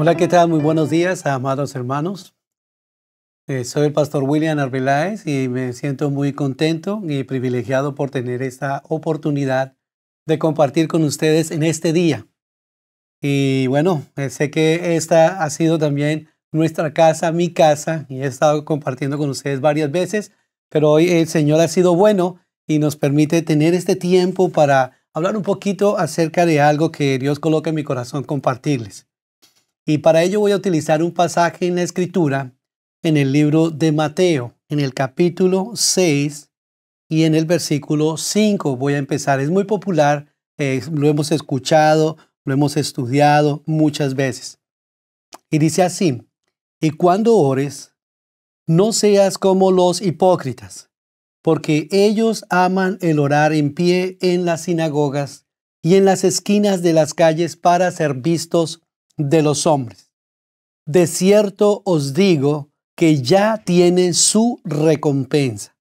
Hola, ¿qué tal? Muy buenos días, amados hermanos. Soy el pastor William Arbeláez y me siento muy contento y privilegiado por tener esta oportunidad de compartir con ustedes en este día. Y bueno, sé que esta ha sido también nuestra casa, mi casa, y he estado compartiendo con ustedes varias veces, pero hoy el Señor ha sido bueno y nos permite tener este tiempo para hablar un poquito acerca de algo que Dios coloca en mi corazón compartirles. Y para ello voy a utilizar un pasaje en la Escritura, en el libro de Mateo, en el capítulo 6 y en el versículo 5. Voy a empezar. Es muy popular, lo hemos escuchado, lo hemos estudiado muchas veces. Y dice así: y cuando ores, no seas como los hipócritas, porque ellos aman el orar en pie en las sinagogas y en las esquinas de las calles para ser vistos de los hombres. De cierto os digo que ya tienen su recompensa.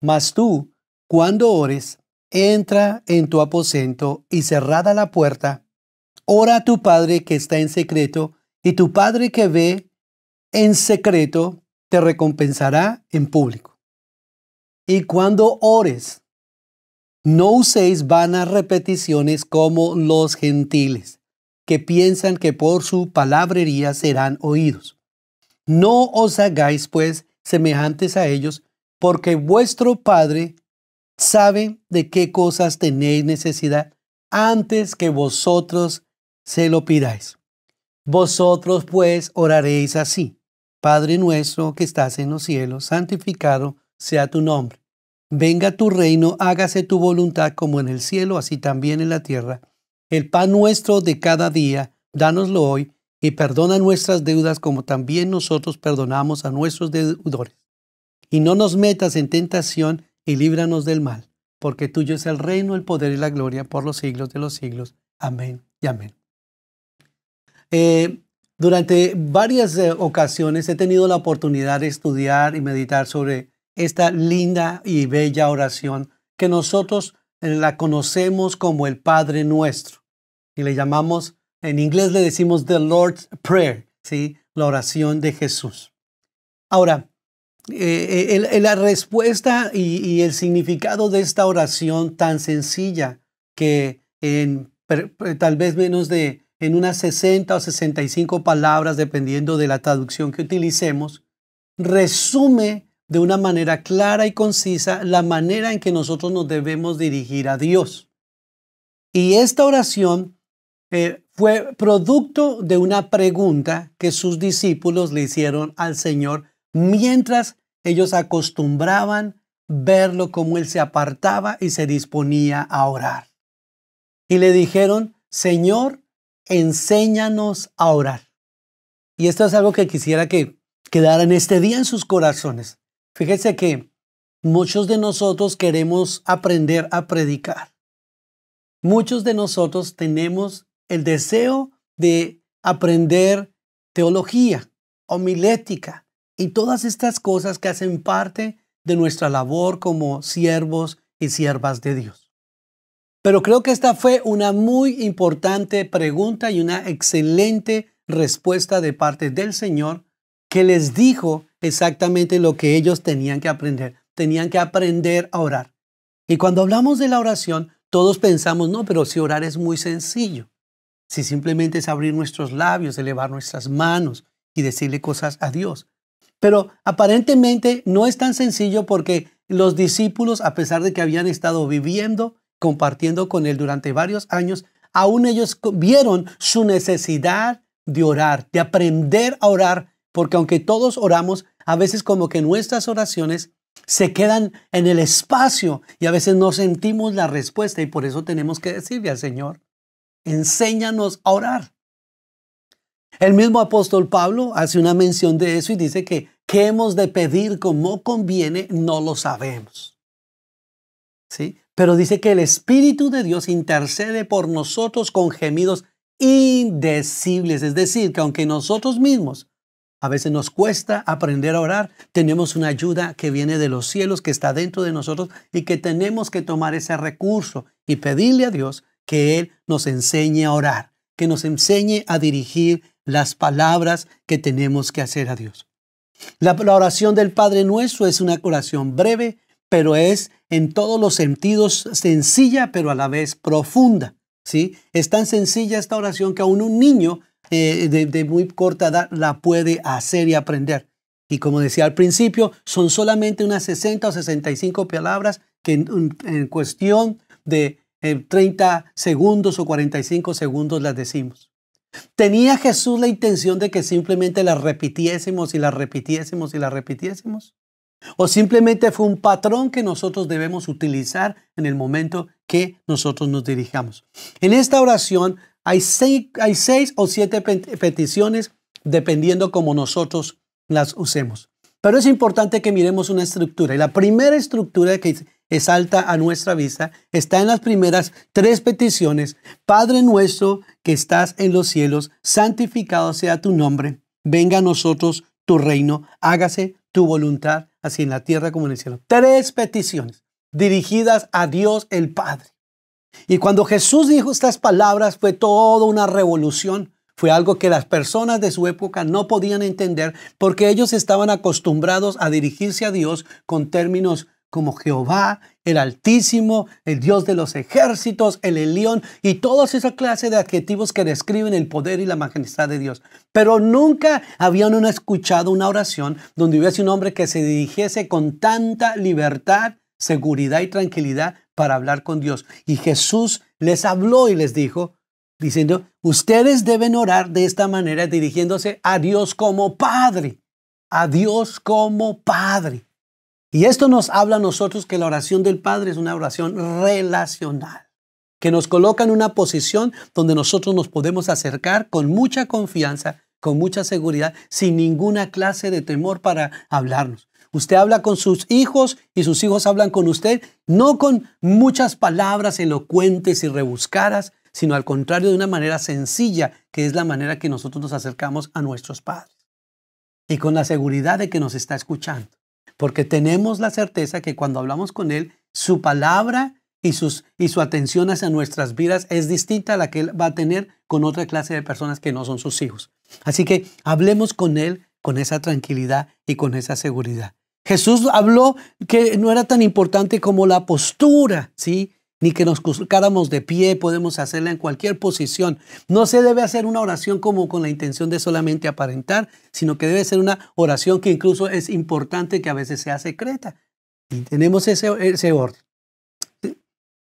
Mas tú, cuando ores, entra en tu aposento y cerrada la puerta, ora a tu Padre que está en secreto, y tu Padre que ve en secreto te recompensará en público. Y cuando ores, no uséis vanas repeticiones como los gentiles, que piensan que por su palabrería serán oídos. No os hagáis, pues, semejantes a ellos, porque vuestro Padre sabe de qué cosas tenéis necesidad antes que vosotros se lo pidáis. Vosotros, pues, oraréis así: Padre nuestro que estás en los cielos, santificado sea tu nombre. Venga tu reino, hágase tu voluntad como en el cielo, así también en la tierra. El pan nuestro de cada día, dánoslo hoy, y perdona nuestras deudas como también nosotros perdonamos a nuestros deudores. Y no nos metas en tentación y líbranos del mal, porque tuyo es el reino, el poder y la gloria por los siglos de los siglos. Amén y amén. Durante varias ocasiones he tenido la oportunidad de estudiar y meditar sobre esta linda y bella oración que nosotros la conocemos como el Padre Nuestro. Y le llamamos, en inglés le decimos The Lord's Prayer, ¿sí? La oración de Jesús. Ahora, la respuesta y el significado de esta oración tan sencilla que tal vez menos de en unas 60 o 65 palabras, dependiendo de la traducción que utilicemos, resume de una manera clara y concisa la manera en que nosotros nos debemos dirigir a Dios. Y esta oración fue producto de una pregunta que sus discípulos le hicieron al Señor mientras ellos acostumbraban verlo como Él se apartaba y se disponía a orar. Y le dijeron: Señor, enséñanos a orar. Y esto es algo que quisiera que quedara en este día en sus corazones. Fíjese que muchos de nosotros queremos aprender a predicar. Muchos de nosotros tenemos el deseo de aprender teología, homilética y todas estas cosas que hacen parte de nuestra labor como siervos y siervas de Dios. Pero creo que esta fue una muy importante pregunta y una excelente respuesta de parte del Señor, que les dijo exactamente lo que ellos tenían que aprender. Tenían que aprender a orar. Y cuando hablamos de la oración, todos pensamos: no, pero si orar es muy sencillo. Si simplemente es abrir nuestros labios, elevar nuestras manos y decirle cosas a Dios. Pero aparentemente no es tan sencillo, porque los discípulos, a pesar de que habían estado viviendo, compartiendo con Él durante varios años, aún ellos vieron su necesidad de orar, de aprender a orar, porque aunque todos oramos, a veces como que nuestras oraciones se quedan en el espacio y a veces no sentimos la respuesta, y por eso tenemos que decirle al Señor: enséñanos a orar. El mismo apóstol Pablo hace una mención de eso y dice que ¿qué hemos de pedir como conviene? No lo sabemos. ¿Sí? Pero dice que el Espíritu de Dios intercede por nosotros con gemidos indecibles. Es decir, que aunque nosotros mismos a veces nos cuesta aprender a orar, tenemos una ayuda que viene de los cielos, que está dentro de nosotros, y que tenemos que tomar ese recurso y pedirle a Dios que Él nos enseñe a orar, que nos enseñe a dirigir las palabras que tenemos que hacer a Dios. La oración del Padre Nuestro es una oración breve, pero es en todos los sentidos sencilla, pero a la vez profunda, ¿sí? Es tan sencilla esta oración que aún un niño de muy corta edad la puede hacer y aprender. Y como decía al principio, son solamente unas 60 o 65 palabras que en cuestión de 30 segundos o 45 segundos las decimos. ¿Tenía Jesús la intención de que simplemente las repitiésemos y las repitiésemos y las repitiésemos? ¿O simplemente fue un patrón que nosotros debemos utilizar en el momento que nosotros nos dirijamos? En esta oración hay 6 o 7 peticiones dependiendo cómo nosotros las usemos. Pero es importante que miremos una estructura. Y la primera estructura que salta a nuestra vista está en las primeras 3 peticiones. Padre nuestro que estás en los cielos, santificado sea tu nombre. Venga a nosotros tu reino, hágase tu voluntad, así en la tierra como en el cielo. 3 peticiones dirigidas a Dios el Padre. Y cuando Jesús dijo estas palabras fue toda una revolución. Fue algo que las personas de su época no podían entender porque ellos estaban acostumbrados a dirigirse a Dios con términos como Jehová, el Altísimo, el Dios de los ejércitos, el Elión y toda esa clase de adjetivos que describen el poder y la majestad de Dios. Pero nunca habían escuchado una oración donde hubiese un hombre que se dirigiese con tanta libertad, seguridad y tranquilidad para hablar con Dios. Y Jesús les habló y les dijo, diciendo, ustedes deben orar de esta manera dirigiéndose a Dios como Padre, a Dios como Padre. Y esto nos habla a nosotros que la oración del Padre es una oración relacional, que nos coloca en una posición donde nosotros nos podemos acercar con mucha confianza, con mucha seguridad, sin ninguna clase de temor para hablarnos. Usted habla con sus hijos y sus hijos hablan con usted, no con muchas palabras elocuentes y rebuscadas, sino al contrario de una manera sencilla, que es la manera que nosotros nos acercamos a nuestros padres. Y con la seguridad de que nos está escuchando. Porque tenemos la certeza que cuando hablamos con Él, su palabra y su atención hacia nuestras vidas es distinta a la que Él va a tener con otra clase de personas que no son sus hijos. Así que hablemos con Él con esa tranquilidad y con esa seguridad. Jesús habló que no era tan importante como la postura, ¿sí? Ni que nos colocáramos de pie, podemos hacerla en cualquier posición. No se debe hacer una oración como con la intención de solamente aparentar, sino que debe ser una oración que incluso es importante que a veces sea secreta. Y tenemos ese orden.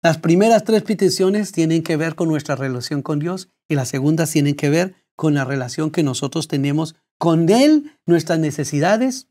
Las primeras 3 peticiones tienen que ver con nuestra relación con Dios y las segundas tienen que ver con la relación que nosotros tenemos con Él, nuestras necesidades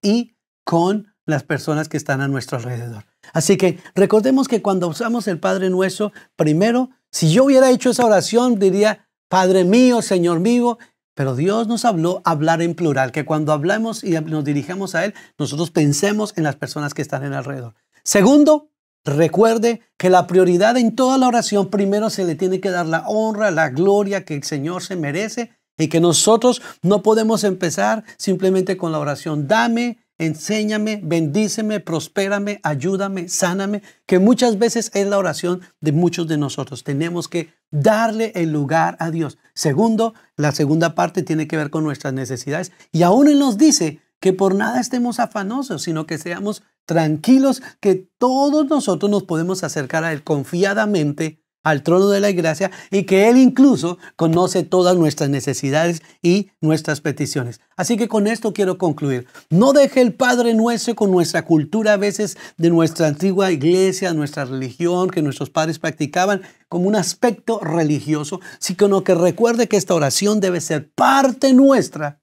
y con las personas que están a nuestro alrededor. Así que recordemos que cuando usamos el Padre Nuestro, primero, si yo hubiera hecho esa oración, diría, Padre mío, Señor mío, pero Dios nos habló hablar en plural, que cuando hablamos y nos dirigamos a Él, nosotros pensemos en las personas que están en alrededor. Segundo, recuerde que la prioridad en toda la oración, primero se le tiene que dar la honra, la gloria que el Señor se merece y que nosotros no podemos empezar simplemente con la oración, dame, enséñame, bendíceme, prospérame, ayúdame, sáname, que muchas veces es la oración de muchos de nosotros. Tenemos que darle el lugar a Dios. Segundo, la segunda parte tiene que ver con nuestras necesidades. Y aún Él nos dice que por nada estemos afanosos, sino que seamos tranquilos, que todos nosotros nos podemos acercar a Él confiadamente al trono de la gracia y que Él incluso conoce todas nuestras necesidades y nuestras peticiones. Así que con esto quiero concluir. No deje el Padre Nuestro con nuestra cultura a veces de nuestra antigua iglesia, nuestra religión que nuestros padres practicaban como un aspecto religioso, sino que recuerde que esta oración debe ser parte nuestra,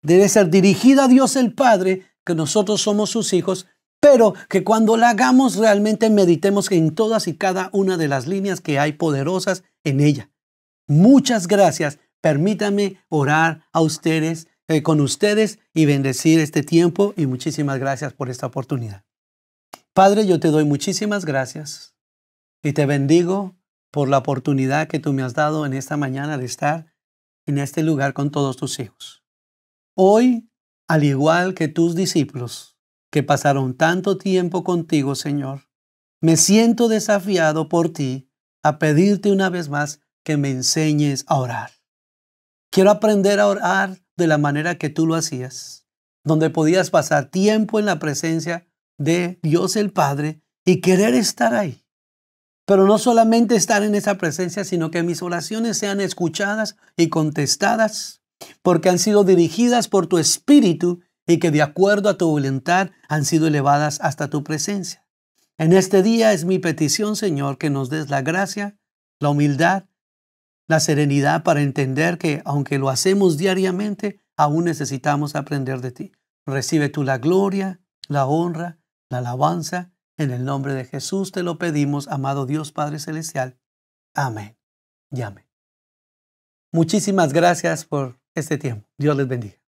debe ser dirigida a Dios el Padre, que nosotros somos sus hijos, pero que cuando la hagamos realmente meditemos en todas y cada una de las líneas que hay poderosas en ella. Muchas gracias. Permítanme orar a ustedes, con ustedes y bendecir este tiempo y muchísimas gracias por esta oportunidad. Padre, yo te doy muchísimas gracias y te bendigo por la oportunidad que tú me has dado en esta mañana de estar en este lugar con todos tus hijos. Hoy, al igual que tus discípulos, que pasaron tanto tiempo contigo, Señor, me siento desafiado por ti a pedirte una vez más que me enseñes a orar. Quiero aprender a orar de la manera que tú lo hacías, donde podías pasar tiempo en la presencia de Dios el Padre y querer estar ahí. Pero no solamente estar en esa presencia, sino que mis oraciones sean escuchadas y contestadas, porque han sido dirigidas por tu Espíritu y que de acuerdo a tu voluntad han sido elevadas hasta tu presencia. En este día es mi petición, Señor, que nos des la gracia, la humildad, la serenidad para entender que aunque lo hacemos diariamente, aún necesitamos aprender de ti. Recibe tú la gloria, la honra, la alabanza. En el nombre de Jesús te lo pedimos, amado Dios Padre Celestial. Amén y amén. Muchísimas gracias por este tiempo. Dios les bendiga.